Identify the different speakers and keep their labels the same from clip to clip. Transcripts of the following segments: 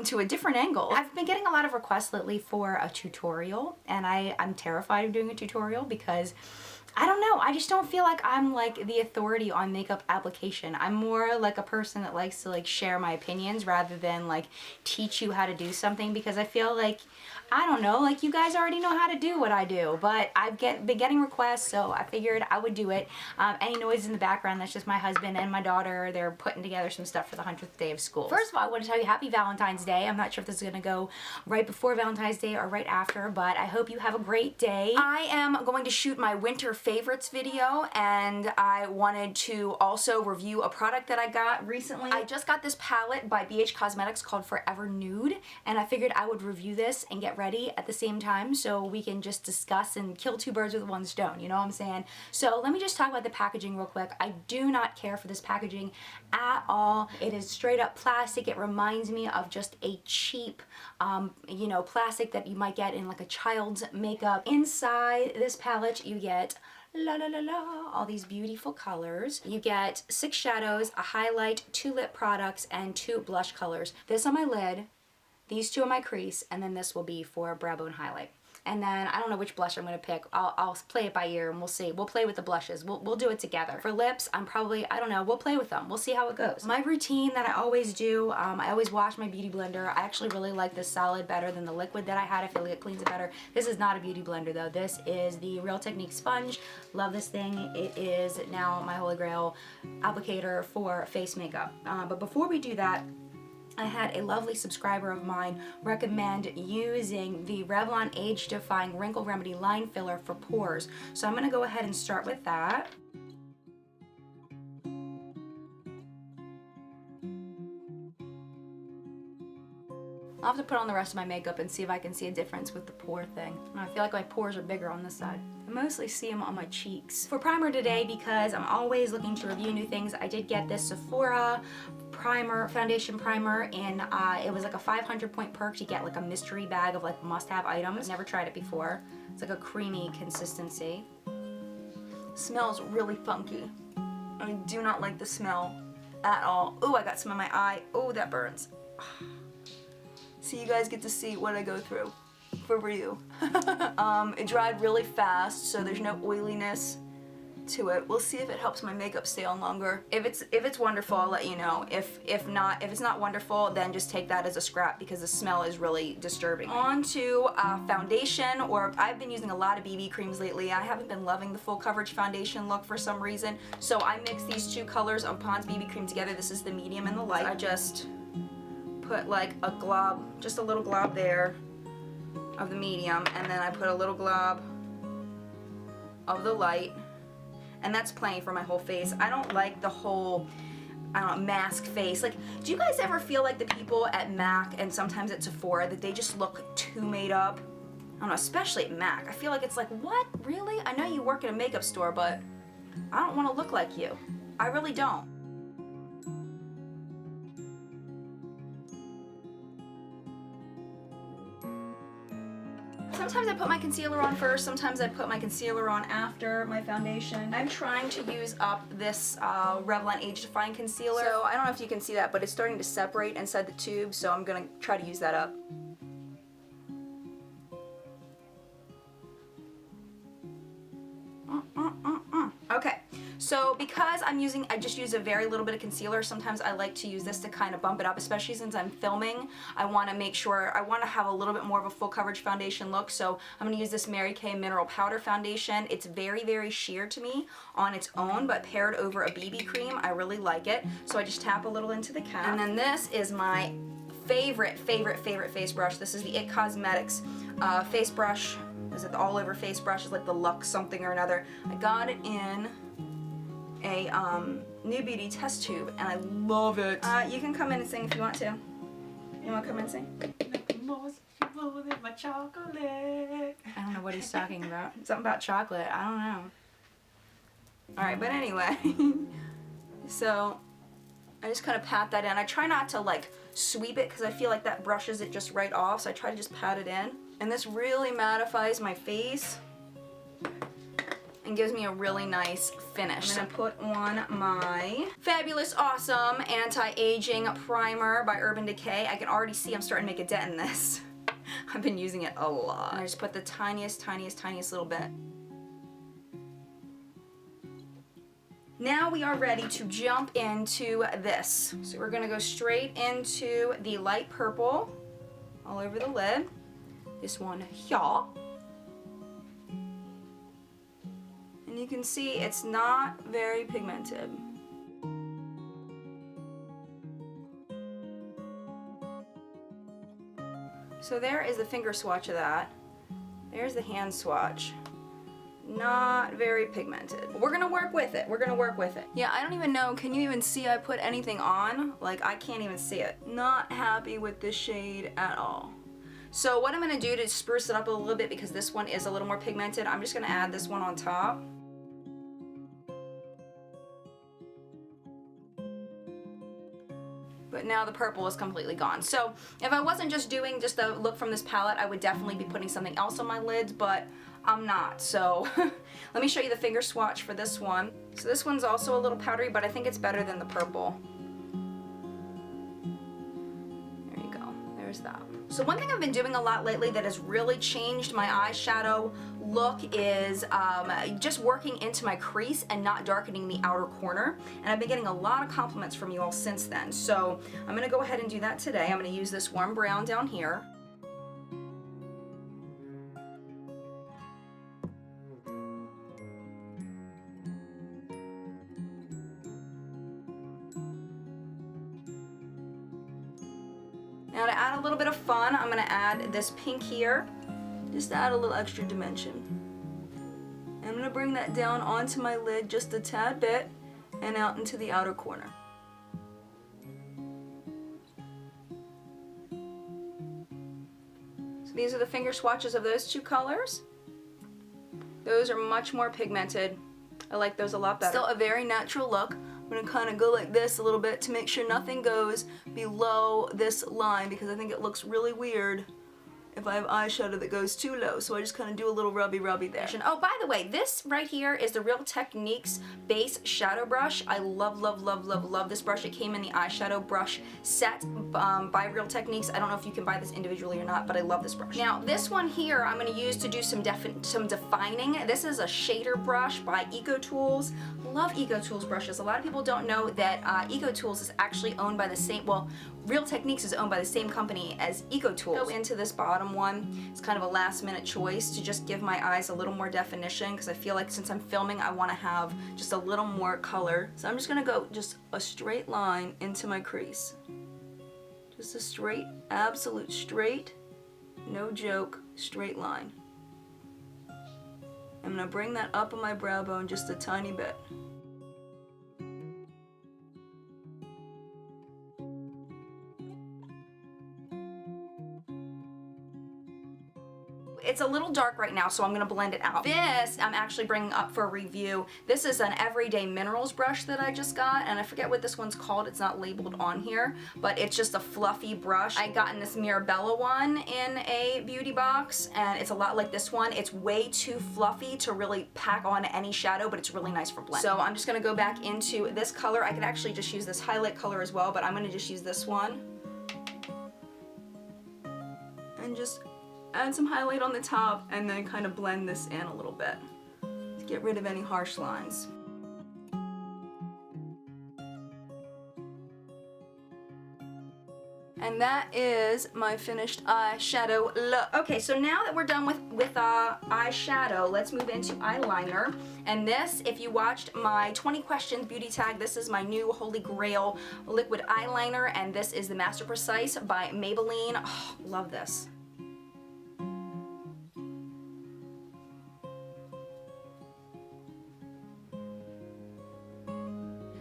Speaker 1: to a different angle. I've been getting a lot of requests lately for a tutorial, and I'm terrified of doing a tutorial because I don't know, I just don't feel like I'm like the authority on makeup application. I'm more like a person that likes to like share my opinions rather than like teach you how to do something, because I feel like, I don't know, like you guys already know how to do what I do, but I've been getting requests, so I figured I would do it. Any noise in the background, that's just my husband and my daughter. They're putting together some stuff for the 100th day of school. First of all, I want to tell you happy Valentine's Day. I'm not sure if this is going to go right before Valentine's Day or right after, but I hope you have a great day. I am going to shoot my winter favorites video, and I wanted to also review a product that I got recently. I just got this palette by BH Cosmetics called Forever Nude, and I figured I would review this and get ready at the same time so we can just discuss and kill two birds with one stone, you know what I'm saying? So let me just talk about the packaging real quick. I do not care for this packaging at all. It is straight up plastic. It reminds me of just a cheap, you know, plastic that you might get in like a child's makeup. Inside this palette you get all these beautiful colors. You get 6 shadows, a highlight, 2 lip products, and 2 blush colors. This on my lid, these 2 on my crease, and then this will be for brow bone highlight. And then I don't know which blush I'm going to pick. I'll play it by ear and we'll see. We'll play with the blushes. We'll do it together. For lips, I'm probably, I don't know, we'll play with them. We'll see how it goes. My routine that I always do, I always wash my beauty blender. I actually really like this solid better than the liquid that I had. I feel like it cleans it better. This is not a beauty blender though. This is the Real Technique sponge. Love this thing. It is now my holy grail applicator for face makeup. But before we do that, I had a lovely subscriber of mine recommend using the Revlon Age Defying Wrinkle Remedy Line Filler for pores. So I'm going to go ahead and start with that. I'll have to put on the rest of my makeup and see if I can see a difference with the pore thing. I feel like my pores are bigger on this side. I mostly see them on my cheeks. For primer today, because I'm always looking to review new things, I did get this Sephora primer, foundation primer, and it was like a 500 point perk to get like a mystery bag of like must-have items. Never tried it before. It's like a creamy consistency. Smells really funky. I do not like the smell at all. Oh, I got some in my eye. Oh, that burns. So you guys get to see what I go through for real. It dried really fast, so there's no oiliness to it. We'll see if it helps my makeup stay on longer. If it's wonderful, I'll let you know. If it's not wonderful, then just take that as a scrap because the smell is really disturbing. On to foundation, or I've been using a lot of BB creams lately. I haven't been loving the full coverage foundation look for some reason, so I mixed these 2 colors of Pond's BB cream together. This is the medium and the light. I just put like a glob, just a little glob there of the medium, and then I put a little glob of the light, and that's plenty for my whole face. I don't like the whole, I don't know, mask face. Like, do you guys ever feel like the people at MAC and sometimes at Sephora that they just look too made up? I don't know, especially at MAC. I feel like it's like, what? Really? I know you work at a makeup store, but I don't want to look like you. I really don't. Sometimes I put my concealer on first, sometimes I put my concealer on after my foundation. I'm trying to use up this Revlon Age Defying concealer. So I don't know if you can see that, but it's starting to separate inside the tube, so I'm going to try to use that up. Okay, so because I just use a very little bit of concealer, sometimes I like to use this to kind of bump it up, especially since I'm filming. I want to make sure, I want to have a little bit more of a full coverage foundation look, so I'm going to use this Mary Kay Mineral Powder Foundation. It's very, very sheer to me on its own, but paired over a BB cream, I really like it. So I just tap a little into the cap. And then this is my favorite face brush. This is the IT Cosmetics face brush. Is it the all over face brush? It's like the Luxe something or another. I got it in a New Beauty test tube, and I love it. You can come in and sing if you want to. You want to come in and sing?
Speaker 2: My chocolate.
Speaker 1: I don't know what he's talking about. Something about chocolate. I don't know. Alright, but anyway. So I just kind of pat that in. I try not to like sweep it because I feel like that brushes it just right off, so I try to just pat it in. And this really mattifies my face. and gives me a really nice finish. I'm gonna put on my Fabulous Awesome Anti-Aging Primer by Urban Decay. I can already see I'm starting to make a dent in this. I've been using it a lot. And I just put the tiniest, tiniest, tiniest little bit. Now we are ready to jump into this. So we're gonna go straight into the light purple all over the lid. This one here. And you can see it's not very pigmented. So there is the finger swatch of that. There's the hand swatch. Not very pigmented. We're gonna work with it. We're gonna work with it. Yeah, I don't even know. Can you even see I put anything on? Like, I can't even see it. Not happy with this shade at all. So what I'm gonna do to spruce it up a little bit, because this one is a little more pigmented, I'm just gonna add this one on top. But now the purple is completely gone. So if I wasn't just doing just a look from this palette, I would definitely be putting something else on my lids, but I'm not. So let me show you the finger swatch for this one. So this one's also a little powdery, but I think it's better than the purple. There you go. There's that. So one thing I've been doing a lot lately that has really changed my eyeshadow look is just working into my crease and not darkening the outer corner. And I've been getting a lot of compliments from you all since then. So I'm gonna go ahead and do that today. I'm gonna use this warm brown down here. Now to add a little bit of fun, I'm going to add this pink here, just to add a little extra dimension. I'm going to bring that down onto my lid just a tad bit and out into the outer corner. So these are the finger swatches of those two colors. Those are much more pigmented. I like those a lot better. Still a very natural look. I'm going to kind of go like this a little bit to make sure nothing goes below this line, because I think it looks really weird if I have eyeshadow that goes too low. So I just kind of do a little rubby there. Oh, by the way, this right here is the Real Techniques Base Shadow Brush. I love, love, love, love, love this brush. It came in the eyeshadow brush set by Real Techniques. I don't know if you can buy this individually or not, but I love this brush. Now, this one here I'm going to use to do some defining. This is a shader brush by EcoTools. Love EcoTools brushes. A lot of people don't know that EcoTools is actually owned by the same, well, Real Techniques is owned by the same company as EcoTools. Go into this bottom one. It's kind of a last minute choice to just give my eyes a little more definition, because I feel like since I'm filming I want to have just a little more color. So I'm just going to go just a straight line into my crease. Just a straight, absolute straight, no joke, straight line. I'm going to bring that up on my brow bone just a tiny bit. It's a little dark right now, so I'm going to blend it out. This I'm actually bringing up for a review. This is an Everyday Minerals brush that I just got, and I forget what this one's called. It's not labeled on here, but it's just a fluffy brush. I got in this Mirabella one in a beauty box, and it's a lot like this one. It's way too fluffy to really pack on any shadow, but it's really nice for blending. So I'm just going to go back into this color. I could actually just use this highlight color as well, but I'm going to just use this one. And just add some highlight on the top and then kind of blend this in a little bit to get rid of any harsh lines. And that is my finished eyeshadow look. Okay, so now that we're done with eyeshadow, let's move into eyeliner. And this, if you watched my 20 questions beauty tag, this is my new Holy Grail liquid eyeliner, and this is the Master Precise by Maybelline. Oh, love this.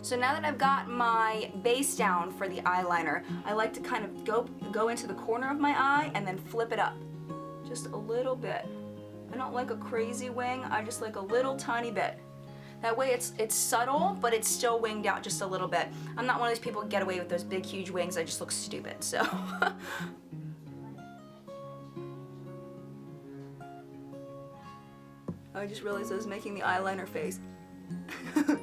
Speaker 1: So now that I've got my base down for the eyeliner, I like to kind of go into the corner of my eye and then flip it up. Just a little bit. I don't like a crazy wing, I just like a little tiny bit. That way it's subtle, but it's still winged out just a little bit. I'm not one of those people who get away with those big, huge wings. I just look stupid, so.
Speaker 3: I just realized I was making the eyeliner face. Do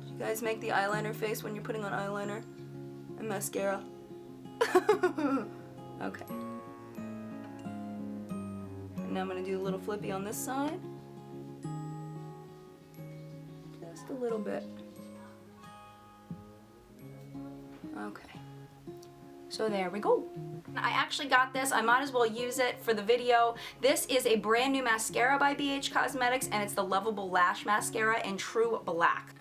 Speaker 3: you guys make the eyeliner face when you're putting on eyeliner and mascara? Okay. And now I'm gonna do a little flippy on this side. Just a little bit. Okay.
Speaker 1: So there we go. I actually got this. I might as well use it for the video. This is a brand new mascara by BH Cosmetics, and it's the Lovable Lash Mascara in True Black.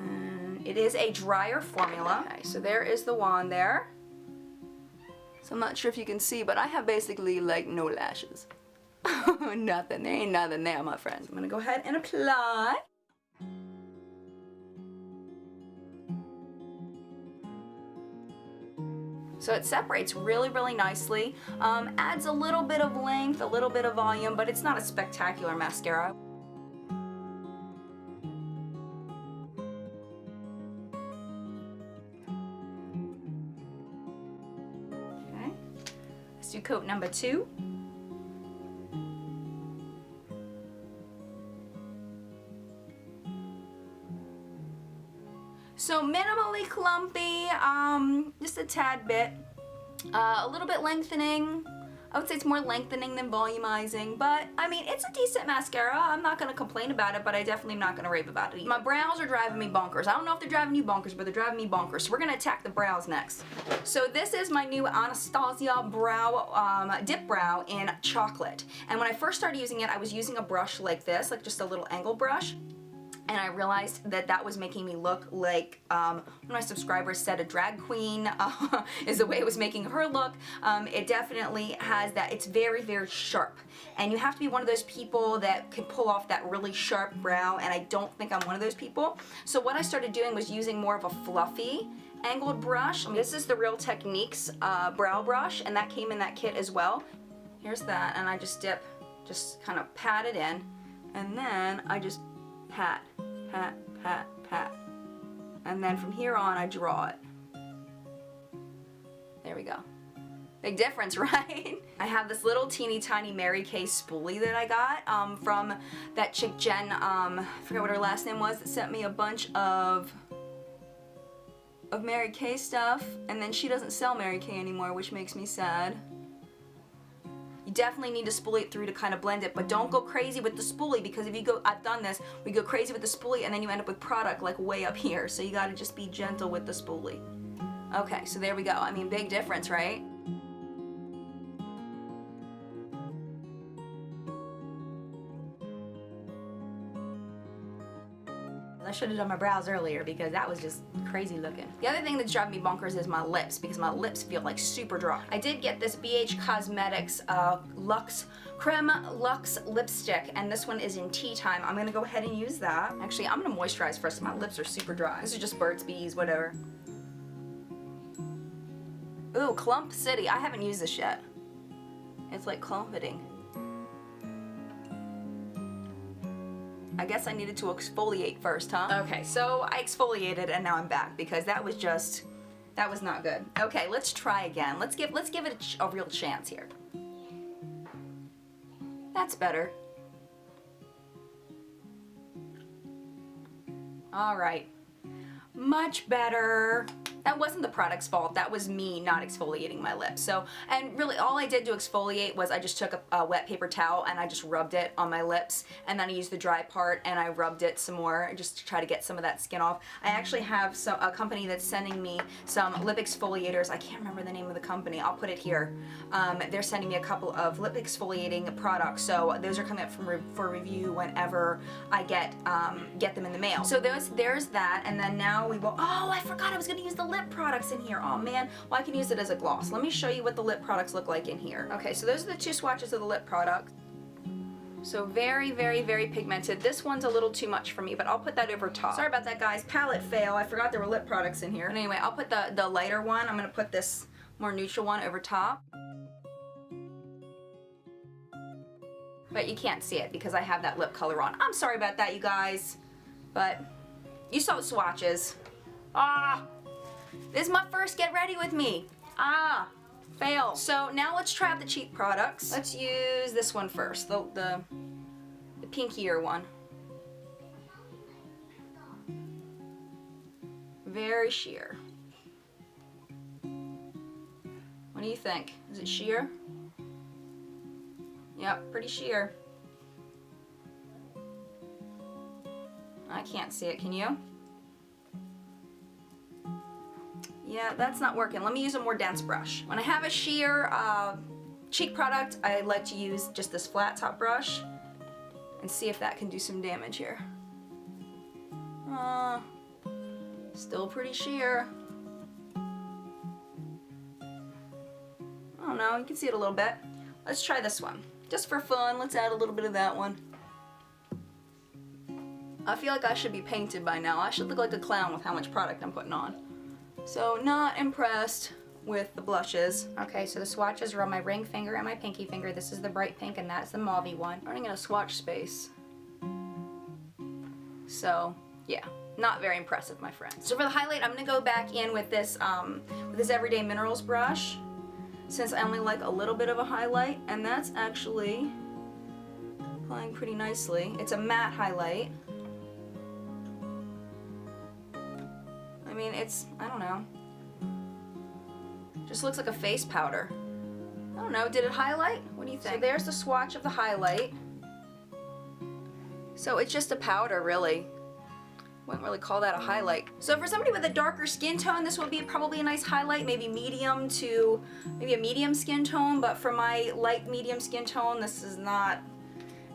Speaker 1: It is a drier formula. Okay, so there is the wand there.
Speaker 3: So I'm not sure if you can see, but I have basically like no lashes. Nothing. There ain't nothing there, my friend.
Speaker 1: I'm gonna go ahead and apply. So it separates really, really nicely. Adds a little bit of length, a little bit of volume, but it's not a spectacular mascara. Okay, let's do coat number 2. So minimally clumpy, just a tad bit. A little bit lengthening. I would say it's more lengthening than volumizing, but I mean, it's a decent mascara. I'm not gonna complain about it, but I definitely am not gonna rave about it either. My brows are driving me bonkers. I don't know if they're driving you bonkers, but they're driving me bonkers. So we're gonna attack the brows next. So this is my new Anastasia brow, dip brow in chocolate. And when I first started using it, I was using a brush like this, like just a little angle brush. And I realized that that was making me look like one of my subscribers said a drag queen is the way it was making her look. It definitely has that. It's very, very sharp. And you have to be one of those people that can pull off that really sharp brow, and I don't think I'm one of those people. So what I started doing was using more of a fluffy angled brush. This is the Real Techniques brow brush, and that came in that kit as well. Here's that, and I just dip, just kind of pat it in, and then I just pat, pat, pat, pat. And then from here on, I draw it. There we go. Big difference, right? I have this little teeny tiny Mary Kay spoolie that I got from that chick Jen, I forget what her last name was, that sent me a bunch of Mary Kay stuff, and then she doesn't sell Mary Kay anymore, which makes me sad. You definitely need to spoolie it through to kind of blend it, but don't go crazy with the spoolie, because if you go, I've done this, we go crazy with the spoolie and then you end up with product like way up here, so you gotta just be gentle with the spoolie. Okay, so there we go. I mean, big difference, right? I should have done my brows earlier because that was just crazy looking. The other thing that's driving me bonkers is my lips, because my lips feel like super dry. I did get this BH Cosmetics Luxe Creme Luxe lipstick, and this one is in Tea Time. I'm gonna go ahead and use that. Actually, I'm gonna moisturize first. My lips are super dry. This is just Burt's Bees, whatever. Ooh, Clump City. I haven't used this yet. It's like clumpeting. I guess I needed to exfoliate first, huh? Okay, so I exfoliated and now I'm back because that was not good. Okay, let's try again. Let's give it a real chance here. That's better. All right, much better. That wasn't the product's fault. That was me not exfoliating my lips. So, and really all I did to exfoliate was I just took a wet paper towel and I just rubbed it on my lips, and then I used the dry part and I rubbed it some more just to try to get some of that skin off. I actually have a company that's sending me some lip exfoliators. I can't remember the name of the company. I'll put it here. They're sending me a couple of lip exfoliating products. So those are coming up for review whenever I get them in the mail. So there's that, and then now we will, oh, I forgot I was gonna use the lip products in here. Oh man, well I can use it as a gloss. Let me show you what the lip products look like in here. Okay, so those are the two swatches of the lip product. So very, very, very pigmented. This one's a little too much for me, but I'll put that over top. Sorry about that, guys. Palette fail. I forgot there were lip products in here. But anyway, I'll put the lighter one. I'm gonna put this more neutral one over top. But you can't see it because I have that lip color on. I'm sorry about that, you guys. But you saw the swatches. This is my first get ready with me. Fail. So now let's try out the cheap products. Let's use this one first, the
Speaker 3: pinkier one. Very sheer. What do you think? Is it sheer? Yep, pretty sheer. I can't see it, can you? Yeah, that's not working. Let me use a more dense brush. When I have a sheer cheek product, I like to use just this flat top brush and see if that can do some damage here. Still pretty sheer. I don't know, you can see it a little bit. Let's try this one. Just for fun, let's add a little bit of that one. I feel like I should be painted by now. I should look like a clown with how much product I'm putting on. So not impressed with the blushes. Okay, so the swatches are on my ring finger and my pinky finger. This is the bright pink and that's the mauve-y one. Running in a swatch space. So yeah, not very impressive, my friend. So for the highlight, I'm gonna go back in with this Everyday Minerals brush, since I only like a little bit of a highlight, and that's actually applying pretty nicely. It's a matte highlight. I mean, I don't know. Just looks like a face powder. I don't know, did it highlight? What do you think? So there's the swatch of the highlight. So it's just a powder, really. Wouldn't really call that a highlight. So for somebody with a darker skin tone, this would be probably a nice highlight, maybe medium to, maybe a medium skin tone, but for my light medium skin tone, this is not,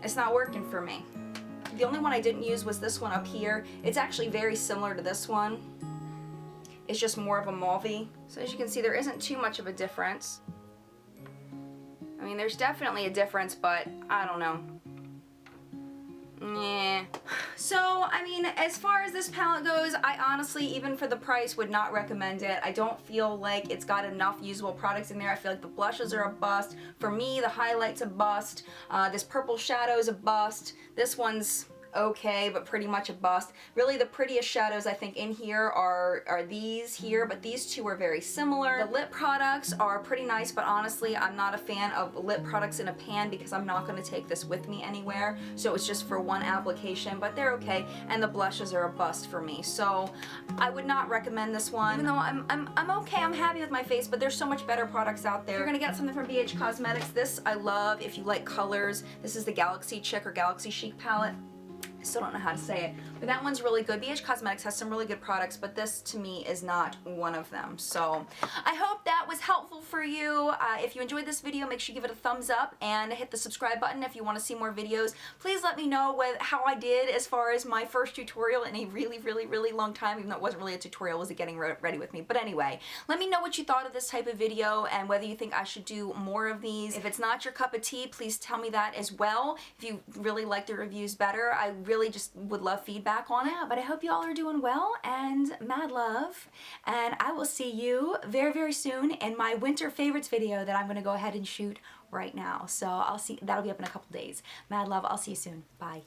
Speaker 3: it's not working for me. The only one I didn't use was this one up here. It's actually very similar to this one. It's just more of a mauve-y. So as you can see, there isn't too much of a difference. I mean, there's definitely a difference, but I don't know. Yeah. So, I mean, as far as this palette goes, I honestly, even for the price, would not recommend it. I don't feel like it's got enough usable products in there. I feel like the blushes are a bust. For me, the highlight's a bust. This purple shadow's a bust. This one's okay, but pretty much a bust. Really, the prettiest shadows I think in here are these here, but these two are very similar. The lip products are pretty nice, but honestly, I'm not a fan of lip products in a pan because I'm not going to take this with me anywhere, so it's just for one application, but they're okay, and the blushes are a bust for me, so I would not recommend this one. Even though I'm okay, I'm happy with my face, but there's so much better products out there. If you're gonna get something from BH Cosmetics, this I love if you like colors. This is the Galaxy Chic or Galaxy Chic palette. I still don't know how to say it, but that one's really good. BH Cosmetics has some really good products, but this to me is not one of them. So I hope that was helpful for you. If you enjoyed this video, make sure you give it a thumbs up and hit the subscribe button if you want to see more videos. Please let me know how I did as far as my first tutorial in a really long time, even though it wasn't really a tutorial, it was a getting ready with me. But anyway, let me know what you thought of this type of video and whether you think I should do more of these. If it's not your cup of tea, please tell me that as well. If you really like the reviews better, I really just would love feedback on it. But I hope you all are doing well and mad love, and I will see you very soon in my winter favorites video that I'm going to go ahead and shoot right now. So that'll be up in a couple days. Mad love, I'll see you soon. Bye.